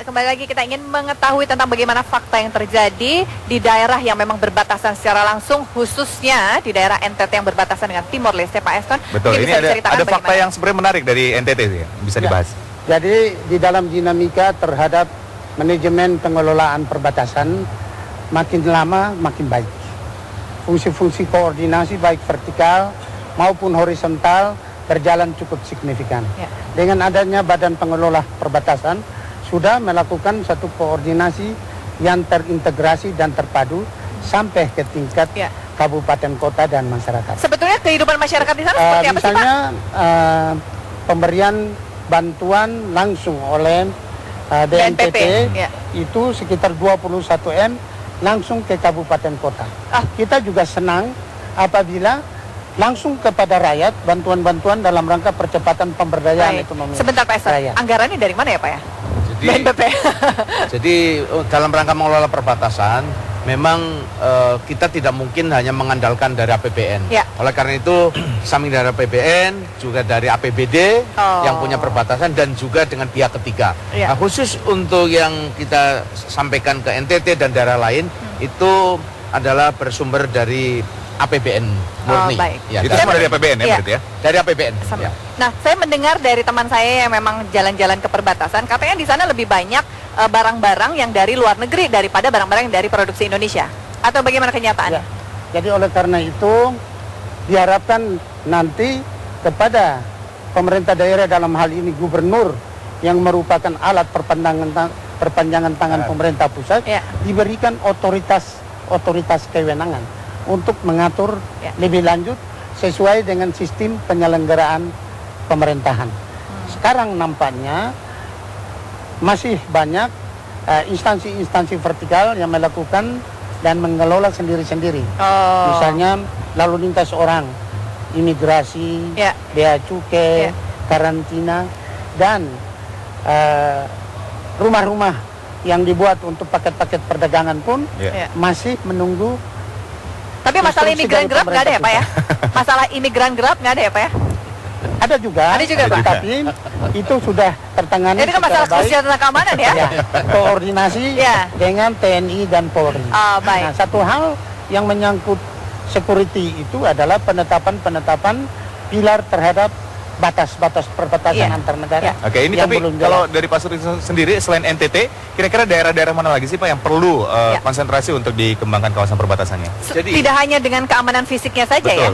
Pak, kembali lagi kita ingin mengetahui tentang bagaimana fakta yang terjadi di daerah yang memang berbatasan secara langsung, khususnya di daerah NTT yang berbatasan dengan Timor Leste, Pak Eston. Betul, ini ada fakta yang sebenarnya menarik dari NTT sih, bisa dibahas. Jadi di dalam dinamika terhadap manajemen pengelolaan perbatasan, makin lama makin baik. Fungsi-fungsi koordinasi baik vertikal maupun horizontal berjalan cukup signifikan. Ya. Dengan adanya Badan Pengelola Perbatasan sudah melakukan satu koordinasi yang terintegrasi dan terpadu sampai ke tingkat kabupaten, kota, dan masyarakat. Sebetulnya kehidupan masyarakat di sana seperti apa sih, Pak? Misalnya pemberian bantuan langsung oleh BNPB itu sekitar 21 M langsung ke kabupaten, kota. Kita juga senang apabila langsung kepada rakyat bantuan-bantuan dalam rangka percepatan pemberdayaan ekonomi. Sebentar Pak Eston, anggarannya dari mana ya Pak ya? BNPB. Jadi dalam rangka mengelola perbatasan, memang kita tidak mungkin hanya mengandalkan dari APBN. Oleh karena itu, samping dari APBN, juga dari APBD yang punya perbatasan dan juga dengan pihak ketiga. Nah, khusus untuk yang kita sampaikan ke NTT dan daerah lain, itu adalah bersumber dari APBN murni. Itu semua dari APBN ya, berarti ya? Dari APBN. Nah, saya mendengar dari teman saya yang memang jalan-jalan ke perbatasan, katanya di sana lebih banyak barang-barang yang dari luar negeri daripada barang-barang yang dari produksi Indonesia. Atau bagaimana kenyataannya? Jadi oleh karena itu diharapkan nanti kepada pemerintah daerah, dalam hal ini gubernur yang merupakan alat perpanjangan tangan pemerintah pusat, diberikan otoritas kewenangan untuk mengatur lebih lanjut sesuai dengan sistem penyelenggaraan pemerintahan. Sekarang nampaknya masih banyak instansi-instansi vertikal yang melakukan dan mengelola sendiri-sendiri. Misalnya lalu lintas orang, imigrasi, bea cukai, karantina, dan rumah-rumah yang dibuat untuk paket-paket perdagangan pun masih menunggu. Tapi masalah imigran gelap nggak ada ya Pak ya? Masalah imigran gelap nggak ada ya Pak ya? Ada juga Pak. Tapi itu sudah tertangani. Ini kan masalah krusial tentang keamanan ya? Koordinasi dengan TNI dan Polri. Baik. Nah, satu hal yang menyangkut security itu adalah penetapan pilar terhadap batas-batas perbatasan antar negara. Oke, ini tapi kalau dari Pak Suri sendiri, selain NTT, kira-kira daerah-daerah mana lagi sih Pak yang perlu konsentrasi untuk dikembangkan kawasan perbatasannya? Jadi tidak hanya dengan keamanan fisiknya saja ya?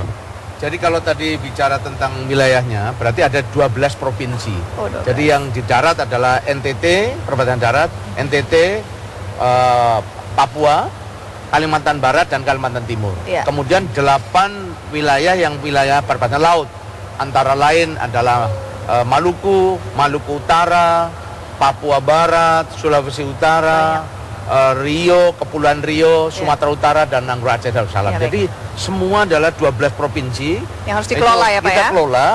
Jadi kalau tadi bicara tentang wilayahnya, berarti ada 12 provinsi. Jadi yang di darat adalah NTT, perbatasan darat, NTT, Papua, Kalimantan Barat, dan Kalimantan Timur. Kemudian 8 wilayah yang wilayah perbatasan laut. Antara lain adalah Maluku, Maluku Utara, Papua Barat, Sulawesi Utara, Rio, Kepulauan Rio, Sumatera Utara, dan Nanggro Aceh Darussalam. Jadi semua adalah 12 provinsi yang harus dikelola ya Pak ya? Kita kelola,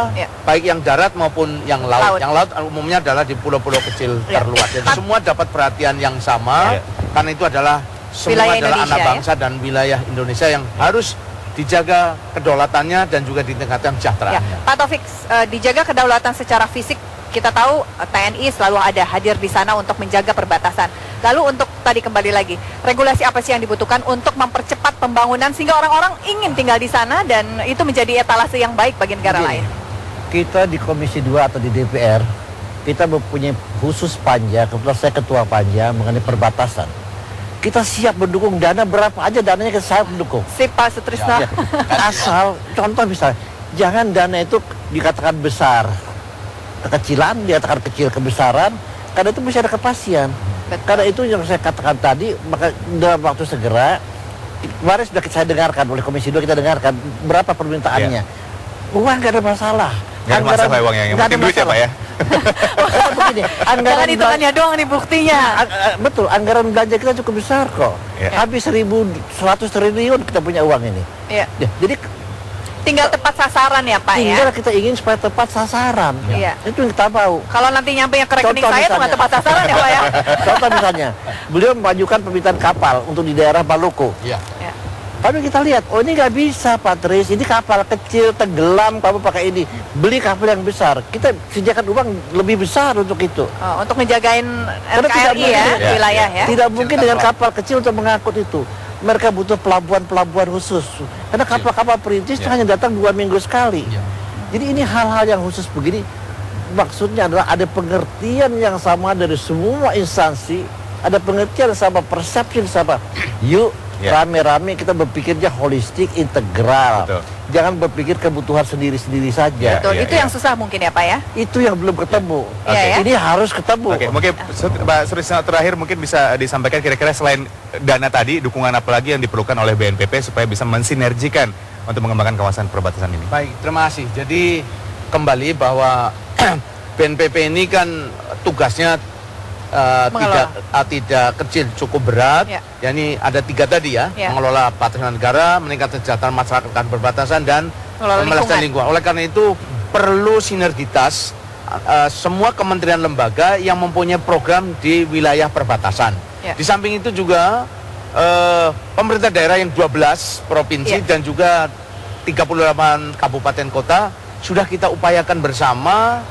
baik yang darat maupun yang laut. Yang laut umumnya adalah di pulau-pulau kecil terluar. Jadi semua dapat perhatian yang sama, karena itu adalah semua wilayah adalah Indonesia, anak bangsa dan wilayah Indonesia yang harus dijaga kedaulatannya dan juga ditingkatkan kesejahteraannya. Pak Taufik, dijaga kedaulatan secara fisik, kita tahu TNI selalu ada hadir di sana untuk menjaga perbatasan. Lalu untuk tadi kembali lagi, regulasi apa sih yang dibutuhkan untuk mempercepat pembangunan sehingga orang-orang ingin tinggal di sana dan itu menjadi etalase yang baik bagi negara lain? Kita di Komisi 2 atau di DPR, kita mempunyai khusus panja, kebetulan saya ketua panja mengenai perbatasan. Kita siap mendukung, dana berapa aja dananya kita siap mendukung. Sip Pak Sutrisno. Asal, contoh misalnya, jangan dana itu dikatakan besar, kekecilan, dikatakan kecil kebesaran, karena itu bisa ada kepastian. Karena itu yang saya katakan tadi, maka dalam waktu segera, kemarin sudah saya dengarkan oleh Komisi 2, kita dengarkan berapa permintaannya. Uang gak ada masalah. Nggak ada masalah uangnya, yang penting duit ya Pak ya? Begini, jangan hitungannya doang nih buktinya. Betul, anggaran belanja kita cukup besar kok. Habis 1.100 triliun kita punya uang ini. Jadi tinggal tepat sasaran ya Pak ya? Tinggal kita ingin supaya tepat sasaran. Itu yang kita mau. Kalau nanti nyampe yang ke rekening saya itu nggak tepat sasaran ya Pak ya? Contoh misalnya, beliau memajukan permintaan kapal untuk di daerah Maluku. Tapi kita lihat, oh ini nggak bisa Pak Tris, ini kapal kecil, tenggelam, kamu pakai ini. Beli kapal yang besar, kita sediakan uang lebih besar untuk itu. Oh, untuk menjagain Karena tidak NKRI mungkin, ya, wilayah ya. Tidak mungkin dengan kapal kecil untuk mengangkut itu. Mereka butuh pelabuhan-pelabuhan khusus. Karena kapal-kapal perintis itu hanya datang 2 minggu sekali. Jadi ini hal-hal yang khusus begini, maksudnya adalah ada pengertian yang sama dari semua instansi, ada pengertian sama, persepsi sama. Yuk, rame-rame kita berpikirnya holistik, integral. Betul. Jangan berpikir kebutuhan sendiri-sendiri saja. Betul, itu yang susah mungkin ya Pak ya. Itu yang belum ketemu. Iya, ya. Ini harus ketemu. Oke, mungkin Pak Sutrisno terakhir mungkin bisa disampaikan kira-kira selain dana tadi, dukungan apa lagi yang diperlukan oleh BNPB supaya bisa mensinergikan untuk mengembangkan kawasan perbatasan ini? Baik, terima kasih. Jadi kembali bahwa BNPB ini kan tugasnya tidak kecil, cukup berat. Yani ada 3 tadi ya, mengelola batasan negara, meningkatkan kesejahteraan masyarakat dan perbatasan, dan melestarikan lingkungan. Oleh karena itu perlu sinergitas semua kementerian lembaga yang mempunyai program di wilayah perbatasan. Di samping itu juga pemerintah daerah yang 12 provinsi dan juga 38 kabupaten kota sudah kita upayakan bersama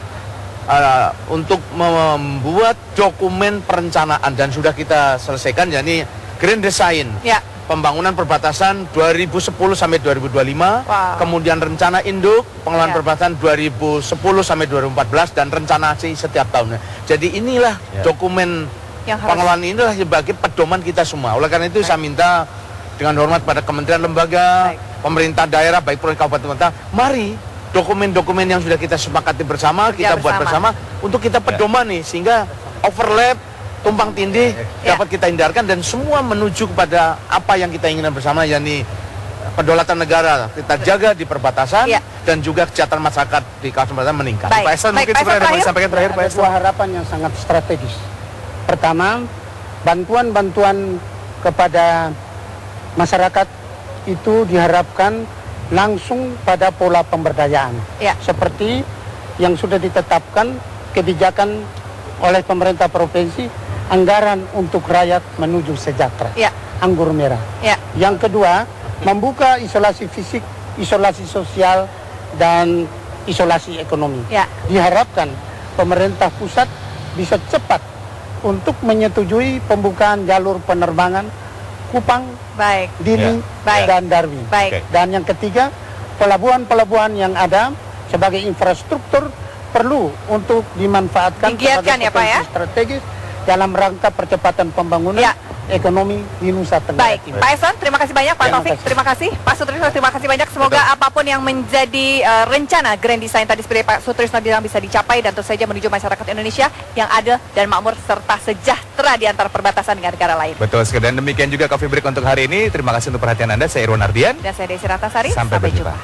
untuk membuat dokumen perencanaan dan sudah kita selesaikan, yakni Grand Design pembangunan perbatasan 2010 sampai 2025, kemudian rencana induk pengelolaan perbatasan 2010 sampai 2014 dan rencana aksi setiap tahunnya. Jadi inilah dokumen yang pengelolaan inilah sebagai pedoman kita semua. Oleh karena itu saya minta dengan hormat pada kementerian lembaga, pemerintah daerah, baik provinsi kabupaten kota, mari dokumen-dokumen yang sudah kita sepakati bersama, kita buat bersama untuk kita pedoman nih, sehingga overlap, tumpang tindih dapat kita hindarkan dan semua menuju kepada apa yang kita inginkan bersama, yakni kedaulatan negara kita jaga di perbatasan dan juga kesejahteraan masyarakat di kawasan perbatasan meningkat. Pak Eson mungkin sebenarnya ada yang disampaikan terakhir, Pak Eson. Sebuah harapan yang sangat strategis. Pertama, bantuan-bantuan kepada masyarakat itu diharapkan langsung pada pola pemberdayaan, seperti yang sudah ditetapkan kebijakan oleh pemerintah provinsi, anggaran untuk rakyat menuju sejahtera, anggur merah. Yang kedua, membuka isolasi fisik, isolasi sosial, dan isolasi ekonomi. Diharapkan pemerintah pusat bisa cepat untuk menyetujui pembukaan jalur penerbangan Kupang, Dili, dan Darwin. Dan yang ketiga, pelabuhan-pelabuhan yang ada sebagai infrastruktur perlu untuk dimanfaatkan sebagai potensi strategis dalam rangka percepatan pembangunan ekonomi di Nusa Tenggara Timur. Pak Eson, terima kasih banyak. Pak Taufik, terima kasih. Pak Sutrisno, terima kasih banyak. Semoga apapun yang menjadi rencana Grand Design tadi seperti Pak Sutrisno bilang bisa dicapai dan tentu saja menuju masyarakat Indonesia yang adil dan makmur serta sejahtera di antara perbatasan dengan negara lain. Betul sekali. Dan demikian juga Coffee Break untuk hari ini. Terima kasih untuk perhatian Anda. Saya Irwan Ardian. Dan saya Desi Ratnasari. Sampai berjumpa.